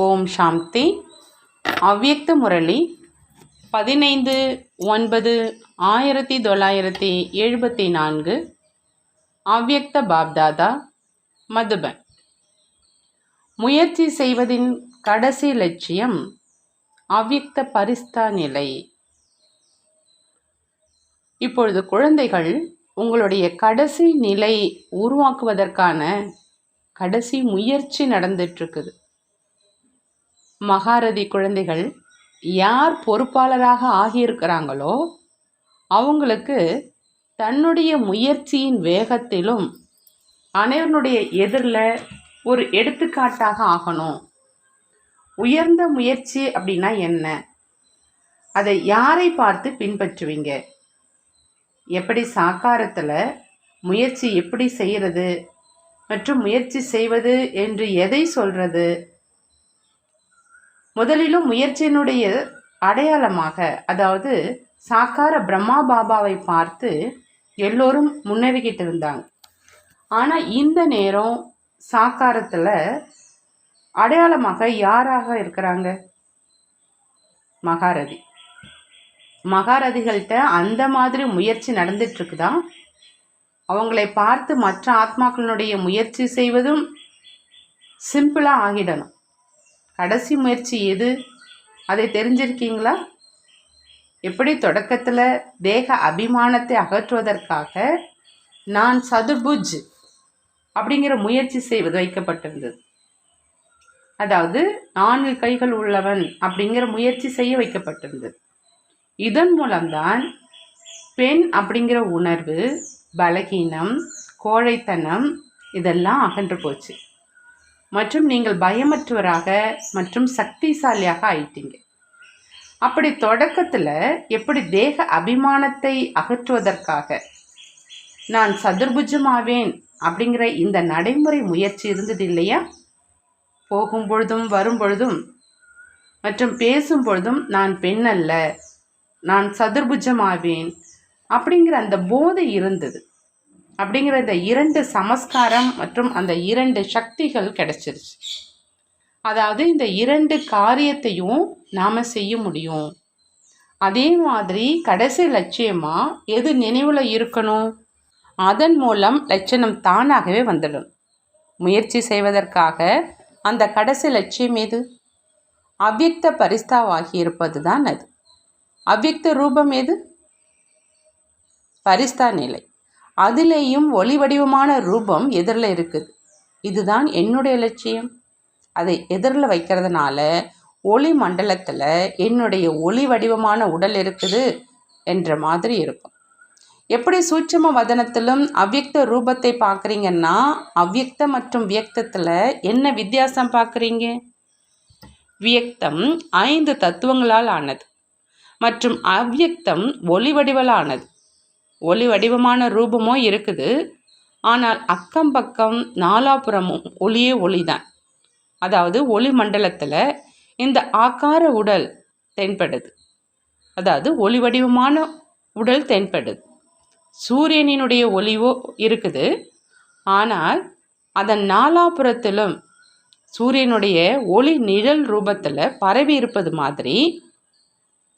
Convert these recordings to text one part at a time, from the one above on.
ஓம் சாந்தி. அவ்யக்த முரளி 15/9/1974. அவ்யக்த பாப்தாதா, மதுபன். முயற்சி செய்வதின் கடைசி லட்சியம் அவ்யக்த பரிஸ்தா நிலை. இப்பொழுது குழந்தைகள், உங்களுடைய கடைசி நிலை உருவாக்குவதற்கான கடைசி முயற்சி நடந்துட்டு இருக்குது. மகாரதி குழந்தைகள் யார் பொறுப்பாளராக ஆகியிருக்கிறாங்களோ அவங்களுக்கு தன்னுடைய முயற்சியின் வேகத்திலும் அனைவருடைய எதிரில் ஒரு எடுத்துக்காட்டாக ஆகணும். உயர்ந்த முயற்சி அப்படின்னா என்ன? அதை யாரை பார்த்து பின்பற்றுவீங்க? எப்படி சாக்காரத்தில் முயற்சி எப்படி செய்கிறது மற்றும் முயற்சி செய்வது என்று எதை சொல்கிறது? முதலிலும் முயற்சியினுடைய அடையாளமாக, அதாவது சாக்கார பிரம்மா பாபாவை பார்த்து எல்லோரும் முன்னேறிக்கிட்டு இருந்தாங்க. ஆனால் இந்த நேரம் சாக்காரத்தில் அடையாளமாக யாராக இருக்கிறாங்க? மகாரதி. மகாரதிகள்கிட்ட அந்த மாதிரி முயற்சி நடந்துட்டு இருக்குதா? அவங்களை பார்த்து மற்ற ஆத்மாக்களுடைய முயற்சி செய்வதும் சிம்பிளாக ஆகிடணும். கடைசி முயற்சி எது? அதை தெரிஞ்சிருக்கீங்களா? எப்படி தொடக்கத்தில் தேக அபிமானத்தை அகற்றுவதற்காக நான் சதுர்புஜ் அப்படிங்கிற முயற்சி செய்வது வைக்கப்பட்டிருந்தது. அதாவது 4 கைகள் உள்ளவன் அப்படிங்கிற முயற்சி செய்ய வைக்கப்பட்டிருந்தது. இதன் மூலம்தான் பெண் அப்படிங்கிற உணர்வு, பலகீனம், கோழைத்தனம் இதெல்லாம் அகன்று போச்சு. மற்றும் நீங்கள் பயமற்றவராக மற்றும் சக்திசாலியாக ஆயிட்டீங்க. அப்படி தொடக்கத்தில் எப்படி தேக அபிமானத்தை அகற்றுவதற்காக நான் சதுர்புஜமாவேன் அப்படிங்கிற இந்த நடைமுறை முயற்சி இருந்தது இல்லையா? போகும் பொழுதும் வரும் பொழுதும் மற்றும் பேசும் பொழுதும் நான் பெண் அல்ல, நான் சதுர்புஜமாவேன் அப்படிங்கிற அந்த போதை இருந்தது. அப்படிங்கிற இந்த 2 சமஸ்காரம் மற்றும் அந்த 2 சக்திகள் கிடைச்சிருச்சு. அதாவது இந்த 2 காரியத்தையும் நாம் செய்ய முடியும். அதே மாதிரி கடைசி லட்சியமாக எது நினைவில் இருக்கணும்? அதன் மூலம் லட்சணம் தானாகவே வந்துடும். முயற்சி செய்வதற்காக அந்த கடைசி லட்சியம் எது? அவ்யக்த பரிஸ்தாவாகி இருப்பது தான் அது. அவ்யக்த ரூபம் எது? பரிஸ்தா நிலை. அதிலேயும் ஒளி வடிவமான ரூபம் எதிரில் இருக்குது. இதுதான் என்னுடைய லட்சியம். அதை எதிரில் வைக்கிறதுனால ஒளி மண்டலத்தில் என்னுடைய ஒளி வடிவமான உடல் இருக்குது என்ற மாதிரி இருக்கும். எப்படி சூட்சும வதனத்திலும் அவ்யக்த ரூபத்தை பார்க்குறீங்கன்னா, அவ்யக்த மற்றும் வியக்தத்தில் என்ன வித்தியாசம் பார்க்குறீங்க? வியக்தம் 5 தத்துவங்களால் ஆனது மற்றும் அவ்யக்தம் ஒளி வடிவலானது. ஒளி வடிவமான ரூபமும் இருக்குது, ஆனால் அக்கம் பக்கம் நாலாபுறமும் ஒளியே ஒளிதான். அதாவது ஒளி மண்டலத்தில் இந்த ஆக்கார உடல் தென்படுது, அதாவது ஒளி வடிவமான உடல் தென்படுது. சூரியனினுடைய ஒளிவோ இருக்குது, ஆனால் அதன் நாலாபுறத்திலும் சூரியனுடைய ஒளி நிழல் ரூபத்தில் பரவி இருப்பது மாதிரி,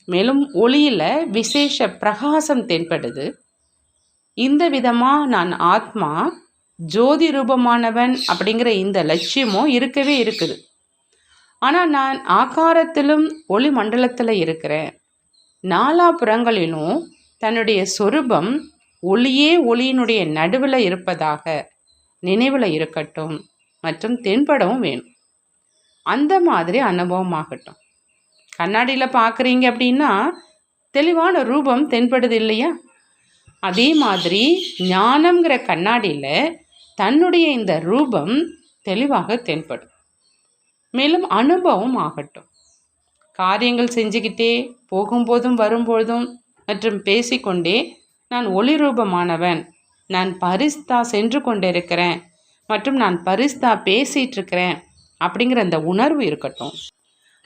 மேலும் ஒளியில் விசேஷ பிரகாசம் தென்படுது. இந்த விதமாக நான் ஆத்மா ஜோதி ரூபமானவன் அப்படிங்கிற இந்த லட்சியமும் இருக்கவே இருக்குது. ஆனால் நான் ஆகாரத்திலும் ஒளி மண்டலத்தில் இருக்கிறேன். நாலாபுறங்களிலும் தன்னுடைய சொரூபம் ஒளியே ஒளியினுடைய நடுவில் இருப்பதாக நினைவில் இருக்கட்டும் மற்றும் தென்படவும் வேணும். அந்த மாதிரி அனுபவமாகட்டும். கண்ணாடியில் பார்க்குறீங்க அப்படின்னா தெளிவான ரூபம் தென்படுது இல்லையா? அதே மாதிரி ஞானம்ங்கிற கண்ணாடியில் தன்னுடைய இந்த ரூபம் தெளிவாக தென்படும். மேலும் அனுபவம் ஆகட்டும். காரியங்கள் செஞ்சுக்கிட்டே போகும்போதும் வரும்போதும் மற்றும் பேசிக்கொண்டே நான் ஒளி ரூபமானவன், நான் பரிஸ்தா சென்று கொண்டிருக்கிறேன் மற்றும் நான் பரிஸ்தா பேசிகிட்டு இருக்கிறேன் அப்படிங்கிற அந்த உணர்வு இருக்கட்டும்.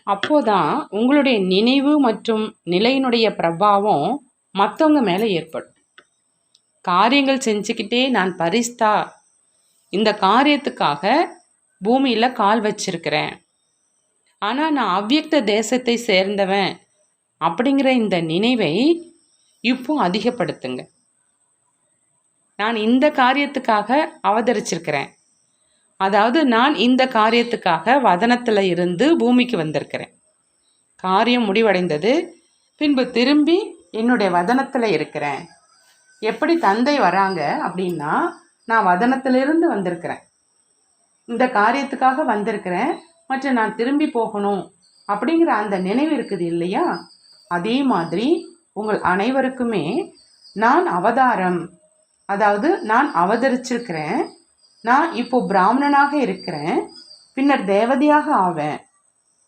அப்போதான் உங்களுடைய நினைவு மற்றும் நிலையினுடைய பிரபாவம் மற்றவங்க மேலே ஏற்படும். காரியங்கள் செஞ்சுக்கிட்டே நான் பரிஸ்தா இந்த காரியத்துக்காக பூமியில் கால் வச்சிருக்கிறேன், ஆனால் நான் அவ்யக்த தேசத்தை சேர்ந்தவன் அப்படிங்கிற இந்த நினைவை இப்போ அதிகப்படுத்துங்க. நான் இந்த காரியத்துக்காக அவதரிச்சிருக்கிறேன், அதாவது நான் இந்த காரியத்துக்காக வதனத்தில் இருந்து பூமிக்கு வந்திருக்கிறேன். காரியம் முடிவடைந்தது, பின்பு திரும்பி என்னுடைய வதனத்தில் இருக்கிறேன். எப்படி தந்தை வராங்க அப்படின்னா, நான் வதனத்திலிருந்து வந்திருக்கிறேன், இந்த காரியத்துக்காக வந்திருக்கிறேன் மற்றும் நான் திரும்பி போகணும் அப்படிங்கிற அந்த நினைவு இருக்குது இல்லையா? அதே மாதிரி உங்கள் அனைவருக்குமே நான் அவதாரம், அதாவது நான் அவதரிச்சிருக்கிறேன், நான் இப்போ பிராமணனாக இருக்கிறேன், பின்னர் தேவதையாக ஆவேன்.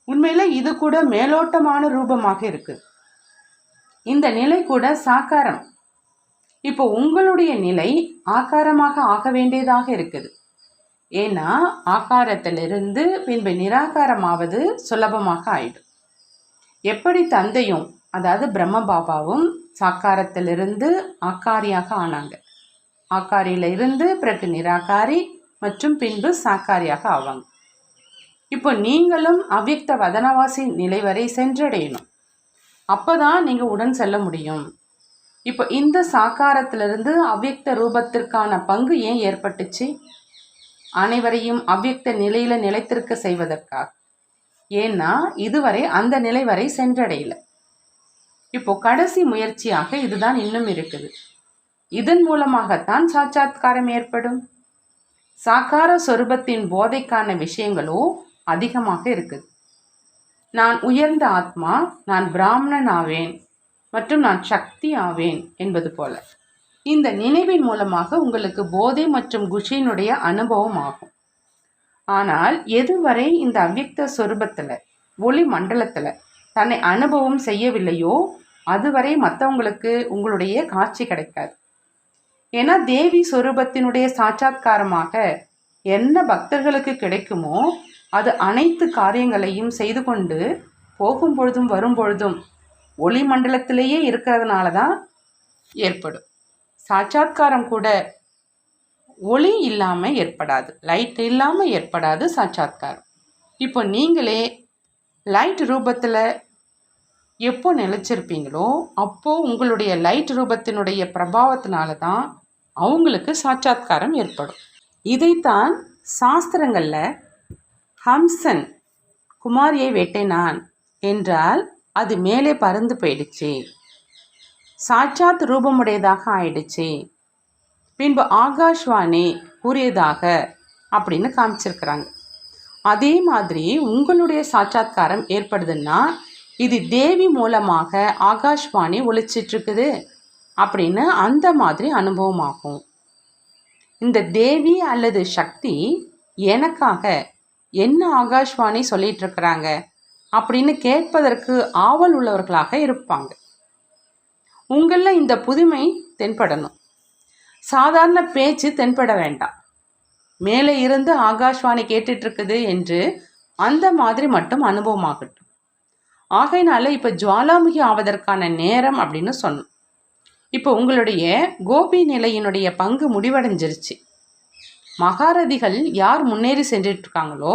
உண்மையில இது கூட மேலோட்டமான ரூபமாக இருக்கு. இந்த நிலை கூட சாக்காரம். இப்போ உங்களுடைய நிலை ஆகாரமாக ஆக வேண்டியதாக இருக்குது. ஏன்னா ஆகாரத்திலிருந்து பின்பு நிராகாரமாவது சுலபமாக ஆயிடும். எப்படி தந்தையும் அதாவது பிரம்ம பாபாவும் சாக்காரத்திலிருந்து ஆக்காரியாக ஆனாங்க, ஆக்காரியில இருந்து பிறகு நிராகாரி மற்றும் பின்பு சாக்காரியாக ஆவாங்க. இப்போ நீங்களும் அவ்யக்த வதனவாசி நிலை வரை சென்றடையணும், அப்போதான் நீங்கள் உடன் செல்ல முடியும். இப்போ இந்த சாக்காரத்திலிருந்து அவ்யக்த ரூபத்திற்கான பங்கு ஏன் ஏற்பட்டுச்சு? அனைவரையும் அவ்யக்த நிலையில நிலைத்திருக்க செய்வதற்காக. ஏன்னா இதுவரை அந்த நிலை வரை சென்றடையல. இப்போ கடைசி முயற்சியாக இதுதான் இன்னும் இருக்குது. இதன் மூலமாகத்தான் சாட்சாத்காரம் ஏற்படும். சாக்கார சொரூபத்தின் போதைக்கான விஷயங்களோ அதிகமாக இருக்குது. நான் உயர்ந்த ஆத்மா, நான் பிராமணன் ஆவேன் மற்றும் நான் சக்தி ஆவேன் என்பது போல இந்த நினைவின் மூலமாக உங்களுக்கு போதை மற்றும் குஷியினுடைய அனுபவம் ஆகும். ஆனால் எதுவரை இந்த அவ்யக்த சொரூபத்தில் ஒளி மண்டலத்தில் தன்னை அனுபவம் செய்யவில்லையோ அதுவரை மற்றவங்களுக்கு உங்களுடைய காட்சி கிடைக்காது. ஏன்னா தேவி சொரூபத்தினுடைய சாட்சாத்காரமாக என்ன பக்தர்களுக்கு கிடைக்குமோ அது அனைத்து காரியங்களையும் செய்து கொண்டு போகும் பொழுதும் வரும் பொழுதும் ஒளி மண்டலத்திலேயே இருக்கிறதுனால தான் ஏற்படும். சாட்சாத்காரம் கூட ஒளி இல்லாமல் ஏற்படாது, லைட் இல்லாமல் ஏற்படாது சாட்சாத்காரம். இப்போ நீங்களே லைட் ரூபத்தில் எப்போ நிலைச்சிருப்பீங்களோ அப்போது உங்களுடைய லைட் ரூபத்தினுடைய பிரபாவத்தினால தான் அவங்களுக்கு சாட்சாத்காரம் ஏற்படும். இதைத்தான் சாஸ்திரங்களில் ஹம்சன் குமாரியை வெட்டினான் என்றால் அது மேலே பறந்து போயிடுச்சு, சாட்சாத் ரூபமுடையதாக ஆயிடுச்சு, பின்பு ஆகாஷ்வாணி கூறியதாக அப்படின்னு காமிச்சிருக்கிறாங்க. அதே மாதிரி உங்களுடைய சாட்சாத்காரம் ஏற்படுதுன்னா இது தேவி மூலமாக ஆகாஷ்வாணி ஒலிச்சிட்ருக்குது அப்படின்னு அந்த மாதிரி அனுபவம் ஆகும். இந்த தேவி அல்லது சக்தி எனக்காக என்ன ஆகாஷ்வாணி சொல்லிட்டு இருக்கிறாங்க அப்படின்னு கேட்பதற்கு ஆவல் உள்ளவர்களாக இருப்பாங்க. உங்களில் இந்த புதுமை தென்படணும். சாதாரண பேச்சு தென்பட வேண்டாம். மேலே இருந்து ஆகாஷ்வாணி கேட்டுட்ருக்குது என்று அந்த மாதிரி மட்டும் அனுபவமாகட்டும். ஆகையினால இப்போ ஜுவாலாமுகி ஆவதற்கான நேரம் அப்படின்னு சொன்னோம். இப்போ உங்களுடைய கோபி நிலையினுடைய பங்கு முடிவடைஞ்சிருச்சு. மகாரதிகள் யார் முன்னேறி சென்றுட்டு இருக்காங்களோ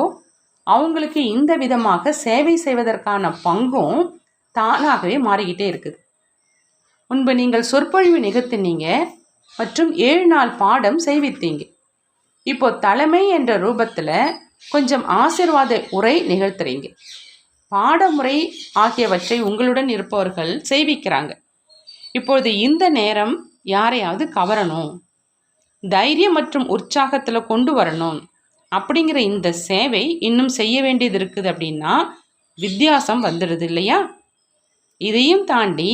அவங்களுக்கு இந்த விதமாக சேவை செய்வதற்கான பங்கும் தானாகவே மாறிக்கிட்டே இருக்குது. முன்பு நீங்கள் சொற்பொழிவு நிகழ்த்தினீங்க மற்றும் 7 நாள் பாடம் செய்வித்தீங்க. இப்போ தலைமை என்ற ரூபத்தில் கொஞ்சம் ஆசீர்வாத உரை நிகழ்த்துறீங்க. பாடமுறை ஆகியவற்றை உங்களுடன் இருப்பவர்கள் செய்விக்கிறாங்க. இப்பொழுது இந்த நேரம் யாரையாவது கவரணும், தைரியம் மற்றும் உற்சாகத்தில் கொண்டு வரணும் அப்படிங்கிற இந்த சேவை இன்னும் செய்ய வேண்டியது இருக்குது. அப்படின்னா வித்தியாசம் வந்துடுது இல்லையா? இதையும் தாண்டி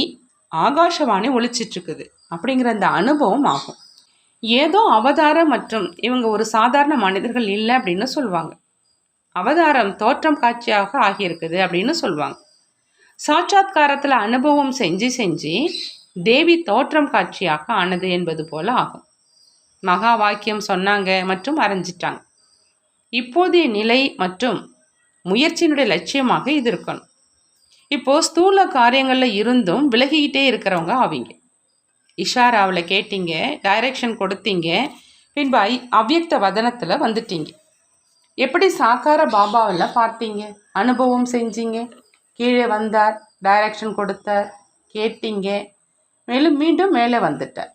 ஆகாஷவாணி ஒழிச்சிட்ருக்குது அப்படிங்கிற அந்த அனுபவம் ஆகும். ஏதோ அவதாரம் மற்றும் இவங்க ஒரு சாதாரண மனிதர்கள் இல்லை அப்படின்னு சொல்லுவாங்க. அவதாரம் தோற்றம் காட்சியாக ஆகியிருக்குது அப்படின்னு சொல்லுவாங்க. சாட்சாத்காரத்தில் அனுபவம் செஞ்சு செஞ்சு தேவி தோற்றம் காட்சியாக ஆனது என்பது போல ஆகும். மகா வாக்கியம் சொன்னாங்க மற்றும் அரைஞ்சிட்டாங்க. இப்போதைய நிலை மற்றும் முயற்சியினுடைய லட்சியமாக இது இருக்கணும். இப்போது ஸ்தூல காரியங்களில் இருந்தும் விலகிக்கிட்டே இருக்கிறவங்க ஆவீங்க. இஷாராவில் கேட்டீங்க, டைரக்ஷன் கொடுத்தீங்க, பின்பு அவ்யக்த வதனத்தில் வந்துட்டீங்க. எப்படி சாக்கார பாபாவில் பார்த்தீங்க, அனுபவம் செஞ்சீங்க? கீழே வந்தார், டைரக்ஷன் கொடுத்தார், கேட்டீங்க, மேலும் மீண்டும் மேலே வந்துட்டார்.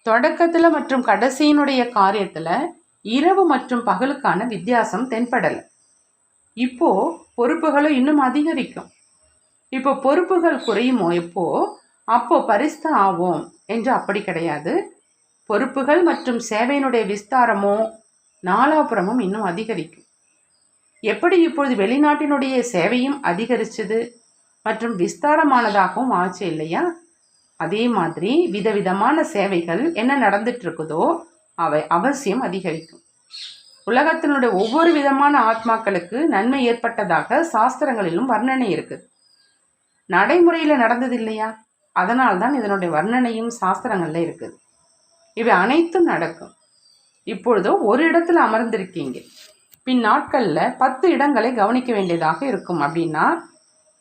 தொடக்கத்தில் மற்றும் கடைசியினுடைய காரியத்தில் இரவு மற்றும் பகலுக்கான வித்தியாசம் தென்படலை. இப்போ பொறுப்புகளும் இன்னும் அதிகரிக்கும். இப்போ பொறுப்புகள் குறையுமோ அப்போ பரிஸ்த ஆவோம் என்று அப்படி கிடையாது. பொறுப்புகள் மற்றும் சேவையினுடைய விஸ்தாரமோ நாலாபுரமும் இன்னும் அதிகரிக்கும். எப்படி இப்பொழுது வெளிநாட்டினுடைய சேவையும் அதிகரிச்சது மற்றும் விஸ்தாரமானதாகவும் ஆச்சு இல்லையா? அதே மாதிரி விதவிதமான சேவைகள் என்ன நடந்துட்டு இருக்குதோ அவை அவசியம் அதிகரிக்கும். உலகத்தினுடைய ஒவ்வொரு விதமான ஆத்மாக்களுக்கு நன்மை ஏற்பட்டதாக சாஸ்திரங்களிலும் வர்ணனை இருக்குது. நடைமுறையில் நடந்தது இல்லையா? அதனால்தான் இதனுடைய வர்ணனையும் சாஸ்திரங்கள்ல இருக்குது. இவை அனைத்தும் நடக்கும். இப்பொழுதோ ஒரு இடத்துல அமர்ந்திருக்கீங்க, பின் நாட்களில் 10 இடங்களை கவனிக்க வேண்டியதாக இருக்கும். அப்படின்னா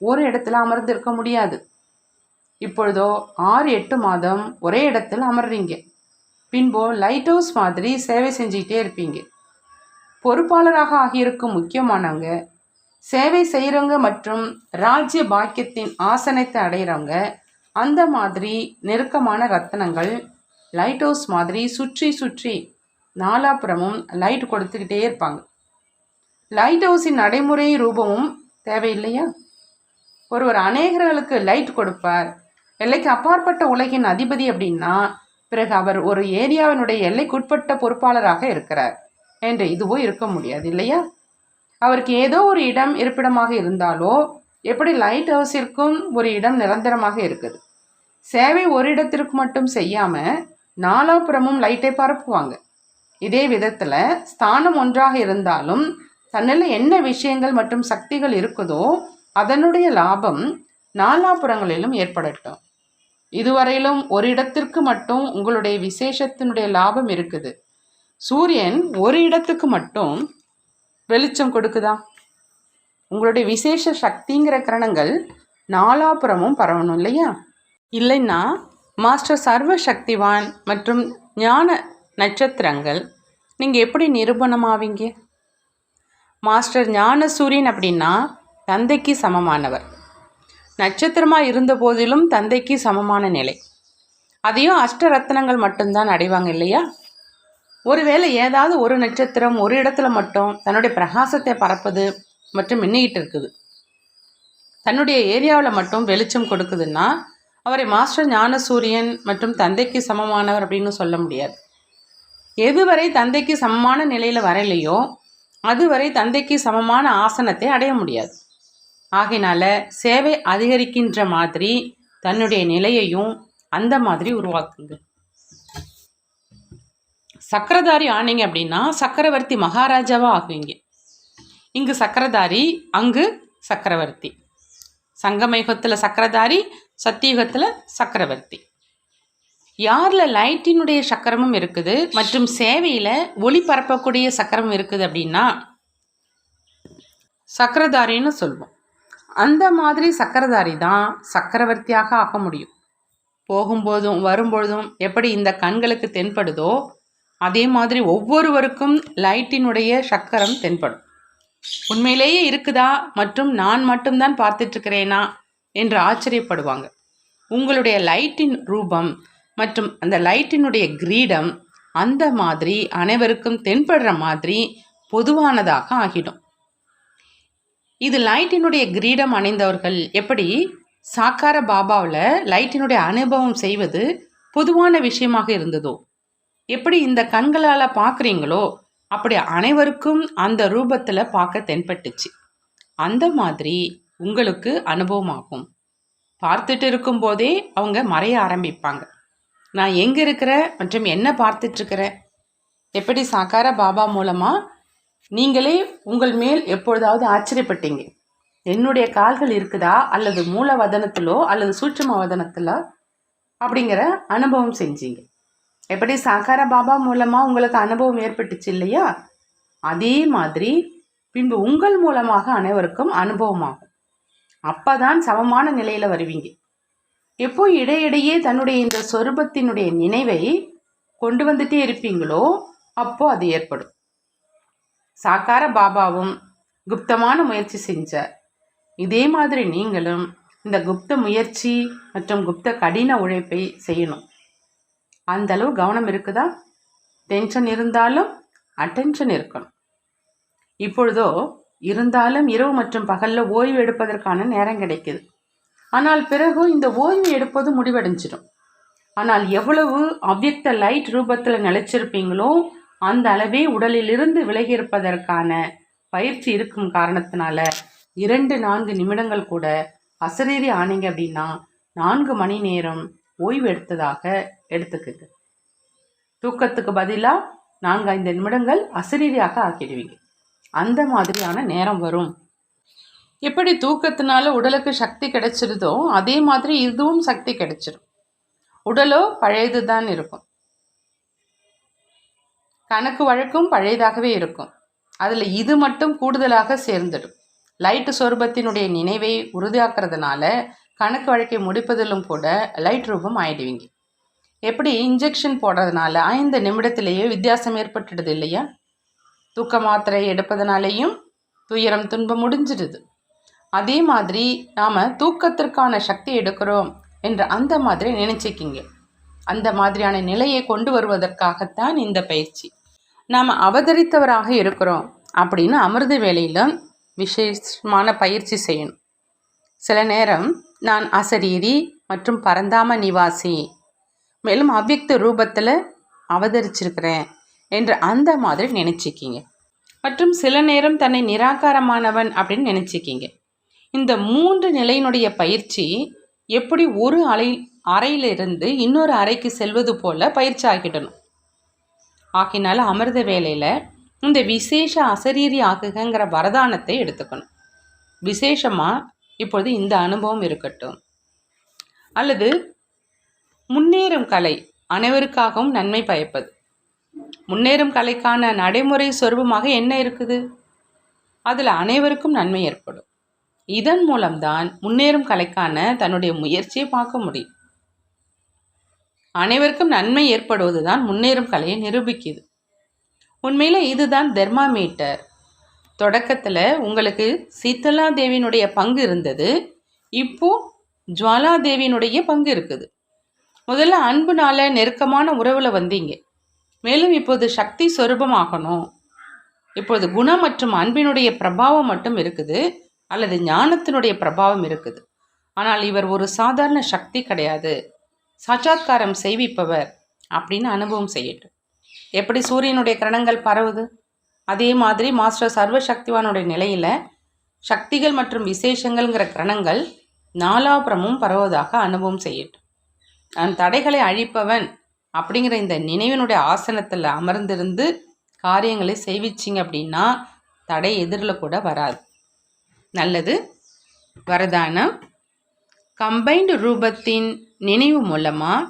ஒரு இடத்துல அமர்ந்திருக்க முடியாது. இப்பொழுதோ 6-8 மாதம் ஒரே இடத்துல அமர்றீங்க. பின்போ லைட் ஹவுஸ் மாதிரி சேவை செஞ்சுக்கிட்டே இருப்பீங்க. பொறுப்பாளராக ஆகியிருக்கும் முக்கியமானவங்க, சேவை செய்கிறவங்க மற்றும் ராஜ்ய பாக்கியத்தின் ஆசனத்தை அடைகிறவங்க அந்த மாதிரி நெருக்கமான ரத்தனங்கள் லைட் ஹவுஸ் மாதிரி சுற்றி சுற்றி நாலாபுறமும் லைட் கொடுத்துக்கிட்டே இருப்பாங்க. லைட் ஹவுஸின் நடைமுறை ரூபமும் தேவையில்லையா? ஒருவர் அநேகர்களுக்கு லைட் கொடுப்பார். எல்லைக்கு அப்பாற்பட்ட உலகின் அதிபதி அப்படின்னா பிறகு அவர் ஒரு ஏரியாவினுடைய எல்லைக்குட்பட்ட பொறுப்பாளராக இருக்கிறார் என்று இதுவோ இருக்க முடியாது இல்லையா? அவருக்கு ஏதோ ஒரு இடம் இருப்பிடமாக இருந்தாலோ எப்படி லைட் ஹவுஸிற்கும் ஒரு இடம் நிரந்தரமாக இருக்குது. சேவை ஒரு இடத்திற்கு மட்டும் செய்யாம நாலாபுறமும் லைட்டை பரப்புவாங்க. இதே விதத்துல ஸ்தானம் ஒன்றாக இருந்தாலும் தன்னில் என்ன விஷயங்கள் மற்றும் சக்திகள் இருக்குதோ அதனுடைய லாபம் நாலாபுறங்களிலும் ஏற்படட்டும். இதுவரையிலும் ஒரு இடத்திற்கு மட்டும் உங்களுடைய விசேஷத்தினுடைய லாபம் இருக்குது. சூரியன் ஒரு இடத்துக்கு மட்டும் வெளிச்சம் கொடுக்குதா? உங்களுடைய விசேஷ சக்திங்கிற கிரணங்கள் நாலாபுறமும் பரவணும் இல்லையா? இல்லைன்னா மாஸ்டர் சர்வ சக்திவான் மற்றும் ஞான நட்சத்திரங்கள் நீங்கள் எப்படி நிரூபணமாவீங்க? மாஸ்டர் ஞான சூரியன் அப்படின்னா தந்தைக்கு சமமானவர். நட்சத்திரமாக இருந்த போதிலும் தந்தைக்கு சமமான நிலை. அதையும் அஷ்டரத்னங்கள் மட்டும்தான் அடைவாங்க இல்லையா? ஒருவேளை ஏதாவது ஒரு நட்சத்திரம் ஒரு இடத்துல மட்டும் தன்னுடைய பிரகாசத்தை பரப்புது மற்றும் மின்னிக்கிட்டு இருக்குது, தன்னுடைய ஏரியாவில் மட்டும் வெளிச்சம் கொடுக்குதுன்னா அவரை மாஸ்டர் ஞான சூரியன் மற்றும் தந்தைக்கு சமமானவர் அப்படின்னு சொல்ல முடியாது. எதுவரை தந்தைக்கு சமமான நிலையில் வரலையோ அதுவரை தந்தைக்கு சமமான ஆசனத்தை அடைய முடியாது. ஆகையினால சேவை அதிகரிக்கின்ற மாதிரி தன்னுடைய நிலையையும் அந்த மாதிரி உருவாக்குங்க. சக்கரதாரி ஆனீங்க அப்படின்னா சக்கரவர்த்தி மகாராஜாவாக ஆகுவீங்க. இங்கு சக்கரதாரி, அங்கு சக்கரவர்த்தி. சங்கமயுகத்தில் சக்கரதாரி, சத்தியுகத்தில் சக்கரவர்த்தி. யாரில் லைட்டினுடைய சக்கரமும் இருக்குது மற்றும் சேவையில் ஒளி பரப்பக்கூடிய சக்கரமும் இருக்குது அப்படின்னா சக்கரதாரின்னு சொல்வோம். அந்த மாதிரி சக்கரதாரி தான் சக்கரவர்த்தியாக ஆக முடியும். போகும்போதும் வரும்பொழுதும் எப்படி இந்த கண்களுக்கு தென்படுதோ அதே மாதிரி ஒவ்வொருவருக்கும் லைட்டினுடைய சக்கரம் தென்படும். உண்மையிலேயே இருக்குதா மற்றும் நான் மட்டும்தான் பார்த்துட்ருக்கிறேனா என்று ஆச்சரியப்படுவாங்க. உங்களுடைய லைட்டின் ரூபம் மற்றும் அந்த லைட்டினுடைய கிரீடம் அந்த மாதிரி அனைவருக்கும் தென்படுற மாதிரி பொதுவானதாக ஆகிடும். இது லைட்டினுடைய கிரீடம் அணிந்தவர்கள் எப்படி சாக்கார பாபாவில் லைட்டினுடைய அனுபவம் செய்வது பொதுவான விஷயமாக இருந்ததோ, எப்படி இந்த கண்களால் பார்க்குறீங்களோ அப்படி அனைவருக்கும் அந்த ரூபத்தில் பார்க்க தென்பட்டுச்சு. அந்த மாதிரி உங்களுக்கு அனுபவமாகும். பார்த்துட்டு இருக்கும்போதே அவங்க மறைய ஆரம்பிப்பாங்க. நான் எங்கே இருக்கிறேன் மற்றும் என்ன பார்த்துட்ருக்கிறேன். எப்படி சாக்கார பாபா மூலமாக நீங்களே உங்கள் மேல் எப்பொழுதாவது ஆச்சரியப்பட்டீங்க, என்னுடைய கால்கள் இருக்குதா அல்லது மூல வதனத்திலோ அல்லது சூட்சும வதனத்திலோ அப்படிங்கிற அனுபவம் செஞ்சீங்க. எப்படி சாக்கார பாபா மூலமாக உங்களுக்கு அனுபவம் ஏற்பட்டுச்சு இல்லையா? அதே மாதிரி பின்பு உங்கள் மூலமாக அனைவருக்கும் அனுபவமாகும். அப்போ தான் சமமான நிலையில் வருவீங்க. எப்போ இடையிடையே தன்னுடைய இந்த சொரூபத்தினுடைய நினைவை கொண்டு வந்துட்டே இருப்பீங்களோ அப்போ அது ஏற்படும். சாக்கார பாபாவும் குப்தமான முயற்சி செஞ்சார். இதே மாதிரி நீங்களும் இந்த குப்த முயற்சி மற்றும் குப்த கடின உழைப்பை செய்யணும். அந்த அளவு கவனம் இருக்குதா? டென்ஷன் இருந்தாலும் அட்டென்ஷன் இருக்கணும். இப்பொழுதோ இருந்தாலும் இரவு மற்றும் பகல்ல ஓய்வு எடுப்பதற்கான நேரம் கிடைக்குது. ஆனால் பிறகு இந்த ஓய்வு எடுப்பது முடிவடைஞ்சிடும். ஆனால் எவ்வளவு அவ்யக்த லைட் ரூபத்தில் நிலைச்சிருப்பீங்களோ அந்த அளவே உடலிலிருந்து விலகி இருப்பதற்கான பயிற்சி இருக்கும் காரணத்தினால 2-4 நிமிடங்கள் கூட அசரீரி ஆனீங்க அப்படின்னா 4 மணி நேரம் ஓய்வு எடுத்ததாக எடுத்துக்குங்க. தூக்கத்துக்கு பதிலாக 4-5 நிமிடங்கள் அசரீரியாக ஆக்கிடுவீங்க. அந்த மாதிரியான நேரம் வரும். எப்படி தூக்கத்தினால உடலுக்கு சக்தி கிடைச்சிருதோ அதே மாதிரி இதுவும் சக்தி கிடைச்சிடும். உடலோ பழையது தான் இருக்கும், கணக்கு வழக்கும் பழையதாகவே இருக்கும். அதில் இது மட்டும் கூடுதலாக சேர்ந்துடும். லைட் சொரூபத்தினுடைய நினைவை உறுதியாக்குறதுனால கணக்கு வழக்கை முடிப்பதிலும் கூட லைட் ரூபம் ஆயிடுவீங்க. எப்படி இன்ஜெக்ஷன் போடுறதுனால 5 நிமிடத்திலேயே வித்தியாசம் ஏற்பட்டுடுது இல்லையா? தூக்க மாத்திரை எடுப்பதனாலேயும் துயரம் துன்பம் முடிஞ்சிடுது. அதே மாதிரி நாம் தூக்கத்திற்கான சக்தி எடுக்கிறோம் என்று அந்த மாதிரி நினைச்சிக்கிங்க. அந்த மாதிரியான நிலையை கொண்டு வருவதற்காகத்தான் இந்த பயிற்சி. நாம் அவதரித்தவராக இருக்கிறோம் அப்படின்னு அமிர்த வேளையிலும் விசேஷமான பயிற்சி செய்யணும். சில நேரம் நான் அசரீரி மற்றும் பரந்தாம நிவாசி, மேலும் அவ்யக்த ரூபத்தில் அவதரிச்சிருக்கிறேன் என்று அந்த மாதிரி நினச்சிக்கிங்க. மற்றும் சில நேரம் தன்னை நிராகாரமானவன் அப்படின்னு நினச்சிக்கிங்க. இந்த 3 நிலையினுடைய பயிற்சி எப்படி ஒரு அறையிலிருந்து இன்னொரு அறைக்கு செல்வது போல பயிற்சி ஆகிடணும். ஆகினால அமிர்த வேளையில் இந்த விசேஷ அசரீரி ஆகுகிற வரதானத்தை எடுத்துக்கணும். விசேஷமாக இப்பொழுது இந்த அனுபவம் இருக்கட்டும். அல்லது முன்னேறும் கலை அனைவருக்காகவும் நன்மை பயப்பது. முன்னேறும் கலைக்கான நடைமுறை சொரூபமாக என்ன இருக்குது? அதில் அனைவருக்கும் நன்மை ஏற்படும். இதன் மூலம்தான் முன்னேறும் கலைக்கான தன்னுடைய முயற்சியை பார்க்க முடியும். அனைவருக்கும் நன்மை ஏற்படுவது தான் முன்னேறும் கலையை நிரூபிக்குது. உண்மையில் இதுதான் தெர்மாமீட்டர். தொடக்கத்தில் உங்களுக்கு சீத்தலா தேவியினுடைய பங்கு இருந்தது, இப்போ ஜுவாலா தேவியினுடைய பங்கு இருக்குது. முதல்ல அன்புனால நெருக்கமான உறவில் வந்தீங்க, மேலும் இப்போது சக்தி சொரூபமாகணும். இப்போது குணம் மற்றும் அன்பினுடைய பிரபாவம் மட்டும் இருக்குது, அல்லது ஞானத்தினுடைய பிரபாவம் இருக்குது. ஆனால் இவர் ஒரு சாதாரண சக்தி கிடையாது, சாட்சாத்காரம் செய்விப்பவர் அப்படின்னு அனுபவம் செய்யட்டும். எப்படி சூரியனுடைய கிரணங்கள் பரவுது, அதே மாதிரி மாஸ்டர் சர்வசக்திவானுடைய நிலையில் சக்திகள் மற்றும் விசேஷங்கள்ங்கிற கிரணங்கள் நாலாபுரமும் பரவுவதாக அனுபவம் செய்யட்டும். நான் தடைகளை அழிப்பவன் அப்படிங்கிற இந்த நினைவினுடைய ஆசனத்தில் அமர்ந்திருந்து காரியங்களை செய்விச்சிங்க அப்படின்னா தடை எதிரில் கூட வராது. நல்லது. வரதானம்: கம்பைன்டு ரூபத்தின் நினைவு மூலமாக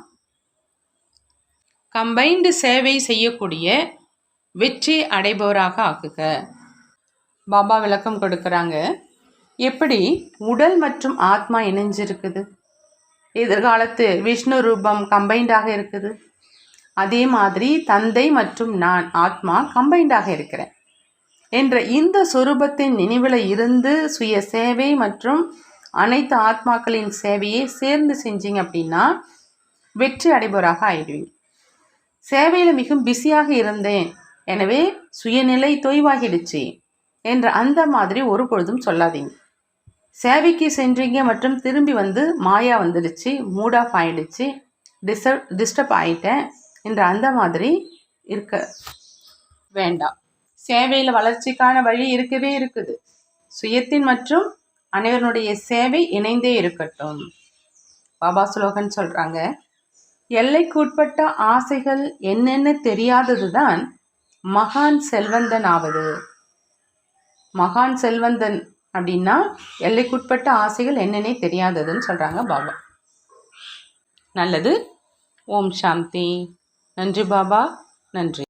கம்பைன்டு சேவை செய்யக்கூடிய வெற்றி அடைபவராக ஆக்குக. பாபா விளக்கம் கொடுக்குறாங்க. எப்படி உடல் மற்றும் ஆத்மா இணைஞ்சிருக்குது, எதிர்காலத்து விஷ்ணு ரூபம் கம்பைண்டாக இருக்குது, அதே மாதிரி தந்தை மற்றும் நான் ஆத்மா கம்பைண்டாக இருக்கிறேன் என்ற இந்த சொரூபத்தின் நினைவில் இருந்து சுய சேவை மற்றும் அனைத்து ஆத்மாக்களின் சேவையை சேர்ந்து செஞ்சீங்க அப்படின்னா வெற்றி அடைபவராக ஆயிடுவீங்க. சேவையில் மிகவும் பிஸியாக இருந்தேன், எனவே சுயநிலை தொய்வாகிடுச்சு என்ற அந்த மாதிரி ஒரு பொழுதும் சொல்லாதீங்க. சேவைக்கு சென்றீங்க மற்றும் திரும்பி வந்து மாயா வந்துடுச்சு, மூட் ஆஃப் ஆகிடுச்சு, டிஸ்டர்ப் ஆகிட்டேன் என்ற அந்த மாதிரி இருக்க வேண்டாம். சேவையில் வளர்ச்சிக்கான வழி இருக்கவே இருக்குது. சுயத்தின் மற்றும் அனைவருடைய சேவை இணைந்தே இருக்கட்டும். பாபா ஸ்லோகன் சொல்கிறாங்க. எல்லைக்குட்பட்ட ஆசைகள் என்னென்ன தெரியாதது தான் மகான் செல்வந்தன் ஆவது. மகான் செல்வந்தன் அப்படின்னா எல்லைக்குட்பட்ட ஆசைகள் என்னென்ன தெரியாததுன்னு சொல்கிறாங்க பாபா. நல்லது. ஓம் சாந்தி. நன்றி பாபா, நன்றி.